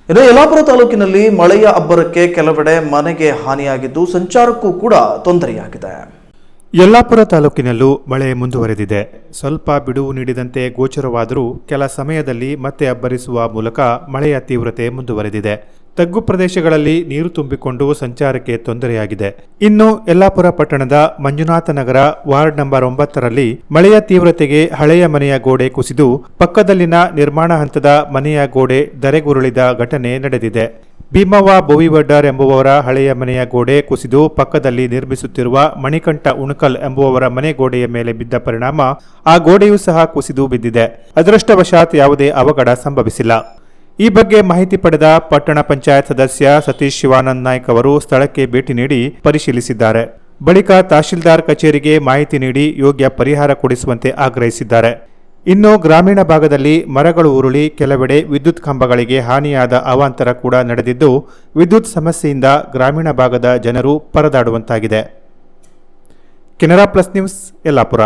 ಇನ್ನು ಯಲ್ಲಾಪುರ ತಾಲೂಕಿನಲ್ಲಿ ಮಳೆಯ ಅಬ್ಬರಕ್ಕೆ ಕೆಲವೆಡೆ ಮನೆಗೆ ಹಾನಿಯಾಗಿದ್ದು ಸಂಚಾರಕ್ಕೂ ಕೂಡ ತೊಂದರೆಯಾಗಿದೆ. ಯಲ್ಲಾಪುರ ತಾಲೂಕಿನಲ್ಲೂ ಮಳೆ ಮುಂದುವರೆದಿದೆ. ಸ್ವಲ್ಪ ಬಿಡುವು ನೀಡಿದಂತೆ ಗೋಚರವಾದರೂ ಕೆಲ ಸಮಯದಲ್ಲಿ ಮತ್ತೆ ಅಬ್ಬರಿಸುವ ಮೂಲಕ ಮಳೆಯ ತೀವ್ರತೆ ಮುಂದುವರೆದಿದೆ. ತಗ್ಗು ಪ್ರದೇಶಗಳಲ್ಲಿ ನೀರು ತುಂಬಿಕೊಂಡು ಸಂಚಾರಕ್ಕೆ ತೊಂದರೆಯಾಗಿದೆ. ಇನ್ನು ಯಲ್ಲಾಪುರ ಪಟ್ಟಣದ ಮಂಜುನಾಥನಗರ ವಾರ್ಡ್ ನಂಬರ್ 9ರಲ್ಲಿ ಮಳೆಯ ತೀವ್ರತೆಗೆ ಹಳೆಯ ಮನೆಯ ಗೋಡೆ ಕುಸಿದು ಪಕ್ಕದಲ್ಲಿನ ನಿರ್ಮಾಣ ಹಂತದ ಮನೆಯ ಗೋಡೆ ಧರೆಗುರುಳಿದ ಘಟನೆ ನಡೆದಿದೆ. ಭೀಮವ್ವ ಬೋವಿವಡ್ಡರ್ ಎಂಬುವವರ ಹಳೆಯ ಮನೆಯ ಗೋಡೆ ಕುಸಿದು ಪಕ್ಕದಲ್ಲಿ ನಿರ್ಮಿಸುತ್ತಿರುವ ಮಣಿಕಂಠ ಉಣಕಲ್ ಎಂಬುವವರ ಮನೆ ಗೋಡೆಯ ಮೇಲೆ ಬಿದ್ದ ಪರಿಣಾಮ ಆ ಗೋಡೆಯೂ ಸಹ ಕುಸಿದು ಬಿದ್ದಿದೆ. ಅದೃಷ್ಟವಶಾತ್ ಯಾವುದೇ ಅವಘಡ ಸಂಭವಿಸಿಲ್ಲ. ಈ ಬಗ್ಗೆ ಮಾಹಿತಿ ಪಡೆದ ಪಟ್ಟಣ ಪಂಚಾಯತ್ ಸದಸ್ಯ ಸತೀಶ್ ಶಿವಾನಂದ್ ನಾಯ್ಕ್ ಅವರು ಸ್ಥಳಕ್ಕೆ ಭೇಟಿ ನೀಡಿ ಪರಿಶೀಲಿಸಿದ್ದಾರೆ. ಬಳಿಕ ತಹಶೀಲ್ದಾರ್ ಕಚೇರಿಗೆ ಮಾಹಿತಿ ನೀಡಿ ಯೋಗ್ಯ ಪರಿಹಾರ ಕೊಡಿಸುವಂತೆ ಆಗ್ರಹಿಸಿದ್ದಾರೆ. ಇನ್ನು ಗ್ರಾಮೀಣ ಭಾಗದಲ್ಲಿ ಮರಗಳು ಉರುಳಿ ಕೆಲವೆಡೆ ವಿದ್ಯುತ್ ಕಂಬಗಳಿಗೆ ಹಾನಿಯಾದ ಅವಾಂತರ ಕೂಡ ನಡೆದಿದ್ದು ವಿದ್ಯುತ್ ಸಮಸ್ಯೆಯಿಂದ ಗ್ರಾಮೀಣ ಭಾಗದ ಜನರು ಪರದಾಡುವಂತಾಗಿದೆ. Canara plus news, Yellapur.